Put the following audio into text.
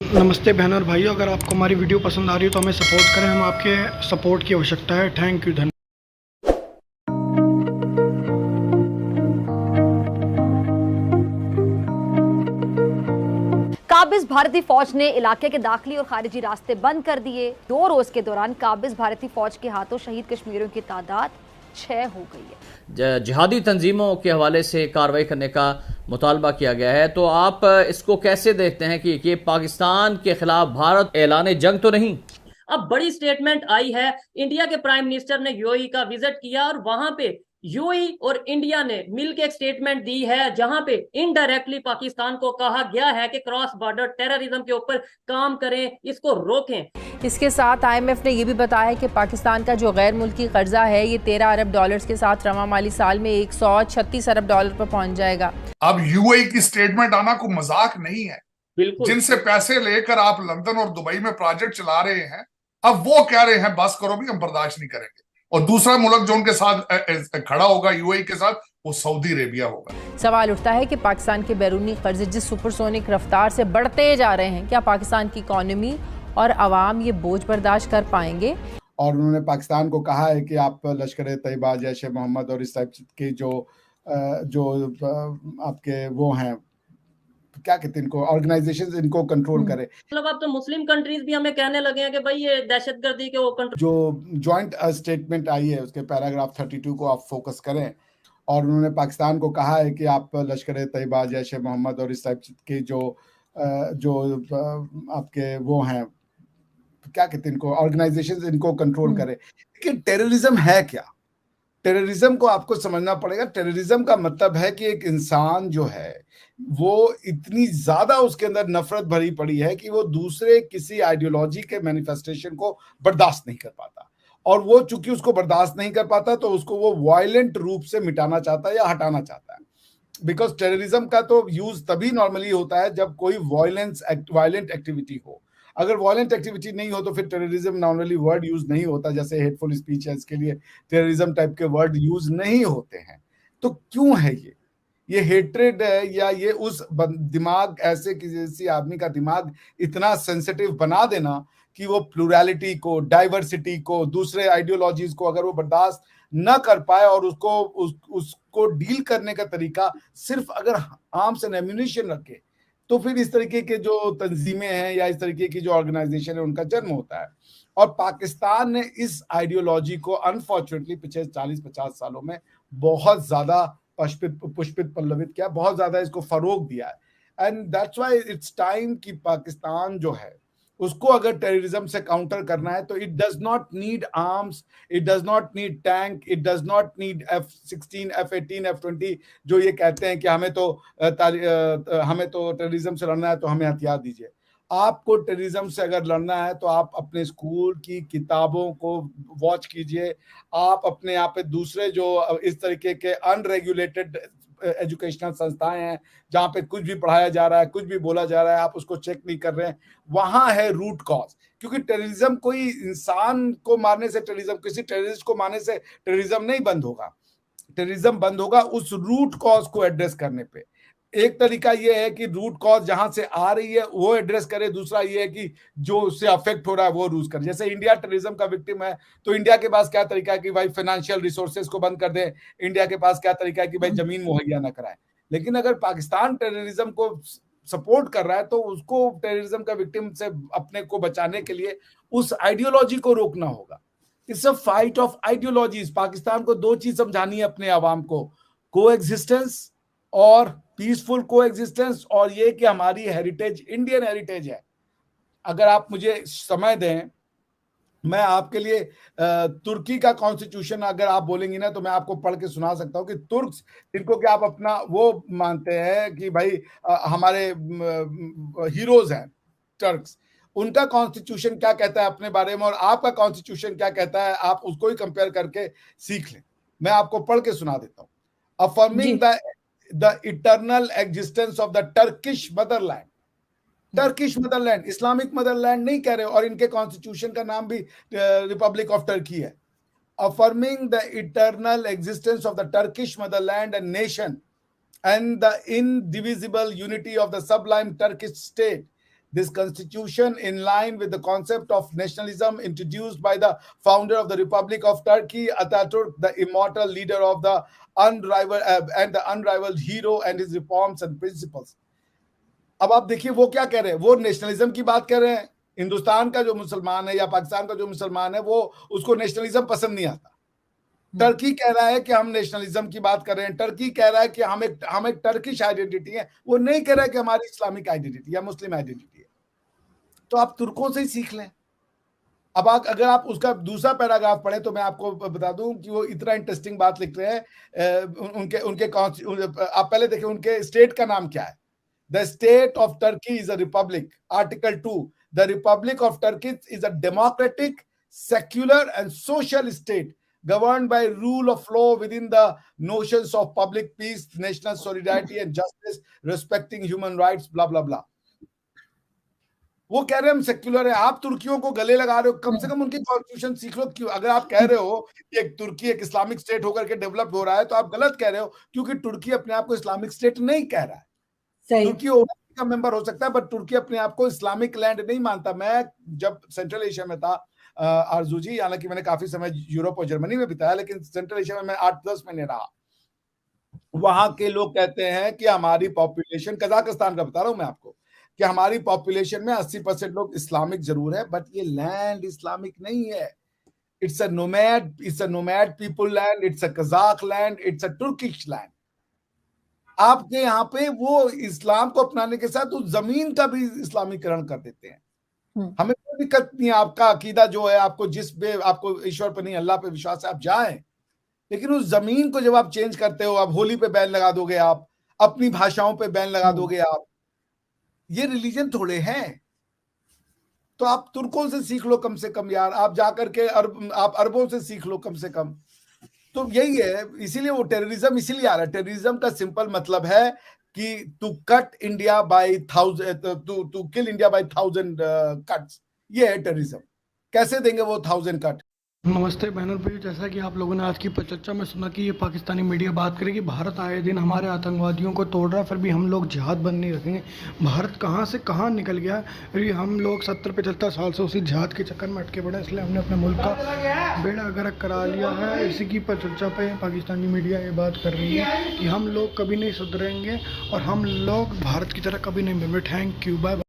नमस्ते बहन और भाइयों, अगर आपको हमारी वीडियो पसंद आ रही है तो हमें सपोर्ट करें। हम आपके सपोर्ट की आवश्यकता है। थैंक यू, धन्यवाद। काबिज भारतीय फौज ने इलाके के दाखिली और खारिजी रास्ते बंद कर दिए। 2 रोज के दौरान काबिज भारतीय फौज के हाथों शहीद कश्मीरियों की तादाद 6 हो गई है। जिहादी तंजीमों के हवाले से कार्रवाई करने का मुतालबा किया गया है, तो आप इसको कैसे देखते हैं कि ये पाकिस्तान के खिलाफ भारत ऐलान जंग तो नहीं? अब बड़ी स्टेटमेंट आई है। इंडिया के प्राइम मिनिस्टर ने यूएई का विजिट किया और वहां पे यूएई और इंडिया ने मिलकर एक स्टेटमेंट दी है, जहां पे इनडायरेक्टली पाकिस्तान को कहा गया है कि क्रॉस बॉर्डर टेररिज्म के ऊपर काम करें, इसको रोकें। इसके साथ आईएमएफ ने यह भी बताया कि पाकिस्तान का जो गैर मुल्की कर्जा है ये 13 अरब डॉलर्स के साथ रवा माली साल में 136 अरब डॉलर पर पहुंच जाएगा। अब यूएई की स्टेटमेंट आना कोई मजाक नहीं है। बिल्कुल, जिनसे पैसे लेकर आप लंदन और दुबई में प्रोजेक्ट चला रहे हैं, अब वो कह रहे हैं बस करो भी, हम बर्दाश्त नहीं करेंगे। और दूसरा मुल्क जो उनके साथ खड़ा होगा यूएई के साथ, वो सऊदी अरेबिया होगा। सवाल उठता है कि पाकिस्तान के बैरूनी कर्जे जिस सुपरसोनिक रफ्तार से बढ़ते जा रहे हैं, क्या पाकिस्तान की इकॉनमी और आवाम ये बोझ बर्दाश्त कर पाएंगे? और उन्होंने पाकिस्तान को कहा है कि आप लश्कर तैयबा, जैश ए मोहम्मद और इस टाइप के जो आपके वो हैं, क्या कहते हैं इनको, ऑर्गेनाइजेशंस, इनको कंट्रोल करे। मतलब अब तो मुस्लिम कंट्रीज भी हमें कहने लगे हैं कि भाई ये दहशतगर्दी के वो कंट्रोल। जो जॉइंट स्टेटमेंट आई है उसके पैराग्राफ 32 को आप फोकस करें। और उन्होंने पाकिस्तान को कहा है कि आप लश्कर तैयबा, जैश ए मोहम्मद और इस टाइप के जो आपके वो हैं, क्या कहते हैं इनको, ऑर्गेनाइजेशंस, इनको कंट्रोल करे। लेकिन टेररिज्म है क्या? टेररिज्म को आपको समझना पड़ेगा। टेररिज्म का मतलब है कि एक इंसान जो है वो इतनी ज्यादा उसके अंदर नफरत भरी पड़ी है कि वो दूसरे किसी आइडियोलॉजी के मैनिफेस्टेशन को बर्दाश्त नहीं कर पाता। और वो चूंकि उसको बर्दाश्त नहीं कर पाता तो उसको वो वायलेंट रूप से मिटाना चाहता है या हटाना चाहता है। बिकॉज टेररिज्म का तो यूज तभी नॉर्मली होता है जब कोई वायलेंट एक्टिविटी हो। अगर वायलेंट एक्टिविटी नहीं हो तो फिर टेररिज्म नॉर्मली वर्ड यूज नहीं होता। जैसे हेटफुल स्पीच है, इसके लिए टेररिज्म टाइप के वर्ड यूज नहीं होते हैं। तो क्यों है ये हेट्रेड है, या ये उस दिमाग, ऐसे किसी आदमी का दिमाग इतना सेंसिटिव बना देना कि वो प्लूरैलिटी को, डाइवर्सिटी को, दूसरे आइडियोलॉजीज को अगर वो बर्दाश्त न कर पाए और उसको डील करने का तरीका सिर्फ अगर आर्म्स एंड एम्यूनिशन रखे, तो फिर इस तरीके के जो तंजीमें हैं या इस तरीके की जो ऑर्गेनाइजेशन है उनका जन्म होता है। और पाकिस्तान ने इस आइडियोलॉजी को अनफॉर्चुनेटली पिछले 40-50 सालों में बहुत ज्यादा पुष्पित पल्लवित किया, बहुत ज्यादा इसको फरोग दिया है। And that's why it's time कि पाकिस्तान जो है उसको अगर टेररिज्म से काउंटर करना है तो it does not need arms, it does not need tank, it does not need F-16, F-18, F-20 जो ये कहते हैं कि हमें तो टेररिज्म से लड़ना है तो हमें हथियार दीजिए। आपको टेररिज्म से अगर लड़ना है तो आप अपने स्कूल की किताबों को वॉच कीजिए। आप अपने यहाँ पे दूसरे जो इस तरीके के अनरेगुलेटेड एजुकेशनल संस्थाएं हैं जहां पे कुछ भी पढ़ाया जा रहा है, कुछ भी बोला जा रहा है, आप उसको चेक नहीं कर रहे हैं, वहां है रूट कॉज। क्योंकि टेररिज्म कोई इंसान को मारने से, टेररिज्म किसी टेररिस्ट को मारने से टेररिज्म नहीं बंद होगा। टेररिज्म बंद होगा उस रूट कॉज को एड्रेस करने पे। एक तरीका यह है कि रूट कॉज जहां से आ रही है वो एड्रेस करे, दूसरा ये है कि जो उससे अफेक्ट हो रहा है वो रूज करे। जैसे इंडिया टेररिज्म का विक्टिम है तो इंडिया के पास क्या तरीका है कि भाई फाइनेंशियल रिसोर्सेज को बंद कर दे, इंडिया के पास क्या तरीका है कि भाई जमीन मुहैया ना कराए। लेकिन अगर पाकिस्तान टेररिज्म को सपोर्ट कर रहा है तो उसको टेररिज्म का विक्टिम से अपने को बचाने के लिए उस आइडियोलॉजी को रोकना होगा। It's a fight of ideologies. Pakistan को 2 चीज समझानी है अपने आवाम को, को एग्जिस्टेंस और पीसफुल को एग्जिस्टेंस, और ये कि हमारी हेरिटेज इंडियन हेरिटेज है। अगर आप मुझे समय दें, मैं आपके लिए तुर्की का कॉन्स्टिट्यूशन अगर आप बोलेंगी ना तो मैं आपको पढ़ के सुना सकता हूं कि तुर्क्स, जिनको कि आप अपना वो मानते हैं कि भाई हमारे हीरोज हैं टर्क्स, उनका कॉन्स्टिट्यूशन क्या कहता है अपने बारे में और आपका कॉन्स्टिट्यूशन क्या कहता है, आप उसको ही कंपेयर करके सीख लें। मैं आपको पढ़ के सुना देता हूँ। Affirming the eternal existence of the Turkish motherland, Turkish Motherland, Islamic Motherland नहीं कह रहे, और इनके कॉन्स्टिट्यूशन का नाम भी रिपब्लिक ऑफ टर्की है। Affirming the eternal existence of the Turkish Motherland and nation and the indivisible unity of the sublime Turkish state, This constitution, in line with the concept of nationalism introduced by the founder of the Republic of Turkey, Ataturk, the immortal leader of the unrivaled hero, and his reforms and principles. अब आप देखिए वो क्या कह रहे हैं, वो nationalism की बात कर रहे हैं। हिंदुस्तान का जो मुसलमान है या पाकिस्तान का जो मुसलमान है, वो उसको नेशनलिज्म पसंद नहीं आता। टर्की कह रहा है कि हम नेशनलिज्म की बात कर रहे हैं, टर्की कह रहा है कि हम एक टर्किश आइडेंटिटी है, वो नहीं कह रहा है कि हमारी इस्लामिक आइडेंटिटी या मुस्लिम आइडेंटिटी है। तो आप तुर्कों से ही सीख लें। अब अगर आप उसका दूसरा पैराग्राफ पढ़ें तो मैं आपको बता दूं कि वो इतना इंटरेस्टिंग बात लिख रहे हैं। उनके आप पहले देखिए उनके स्टेट का नाम क्या है। The state of Turkey is a republic. Article 2, the Republic of Turkey is a democratic, secular and social state governed by rule of law within the notions of public peace, national solidarity and justice, respecting human rights, blah blah blah. वो कह रहे हैं हम secular है। आप तुर्कियों को गले लगा रहे हो, कम से कम उनकी कॉन्स्टिट्यूशन सीख लो। क्यों? अगर आप कह रहे हो कि एक तुर्की एक इस्लामिक स्टेट होकर के डेवलप हो रहा है, तो आप गलत कह रहे हो, क्योंकि तुर्की अपने आप को इस्लामिक स्टेट नहीं कह रहा है। तुर्की ओआईसी का मेंबर हो सकता है, पर तुर्की अपने आप को इस्लामिक लैंड नहीं मानता। मैं जब सेंट्रल एशिया में था, आरजू जी, हालांकि मैंने काफी समय यूरोप और जर्मनी में बिताया, लेकिन सेंट्रल एशिया में मैं 8-10 महीने रहा। वहां के लोग कहते हैं कि हमारी पॉपुलेशन, कजाकिस्तान का बता रहा हूं मैं आपको, कि हमारी पॉपुलेशन में 80% लोग इस्लामिक जरूर है, बट ये लैंड इस्लामिक नहीं है। It's a nomad people land, it's a Kazakh land, it's a Turkish land. आपके यहाँ पे वो इस्लाम को अपनाने के साथ उस जमीन का भी इस्लामीकरण कर देते हैं। हमें कोई दिक्कत नहीं है, आपका अकीदा जो है, आपको जिस पे आपको ईश्वर पे नहीं अल्लाह पे विश्वास है, आप जाएं, लेकिन उस जमीन को जब आप चेंज करते हो, आप होली पे बैन लगा दोगे, आप अपनी भाषाओं पे बैन लगा दोगे, आप ये रिलीजन थोड़े हैं। तो आप तुर्कों से सीख लो कम से कम यार, आप जाकर के आप अरबों से सीख लो कम से कम। तो यही है, इसीलिए वो टेररिज्म इसीलिए आ रहा है। टेररिज्म का सिंपल मतलब है कि to cut India by 1000, to kill India by 1000 cuts. ये है टेररिज्म। कैसे देंगे वो 1000 कट? नमस्ते बैनर भाई, जैसा कि आप लोगों ने आज की चर्चा में सुना कि ये पाकिस्तानी मीडिया बात करेगी भारत आए दिन हमारे आतंकवादियों को तोड़ रहा है, फिर भी हम लोग जिहाद बंद नहीं रखेंगे। भारत कहाँ से कहाँ निकल गया है। हम लोग 70-75 साल से उसी जिहाद के चक्कर में अटके पड़े, इसलिए हमने अपने मुल्क का बेड़ा गर्क करा लिया है। इसी की चर्चा पे पाकिस्तानी मीडिया ये बात कर रही है कि हम लोग कभी नहीं सुधरेंगे और हम लोग भारत की तरह कभी नहीं बनेंगे। Thank you, bye.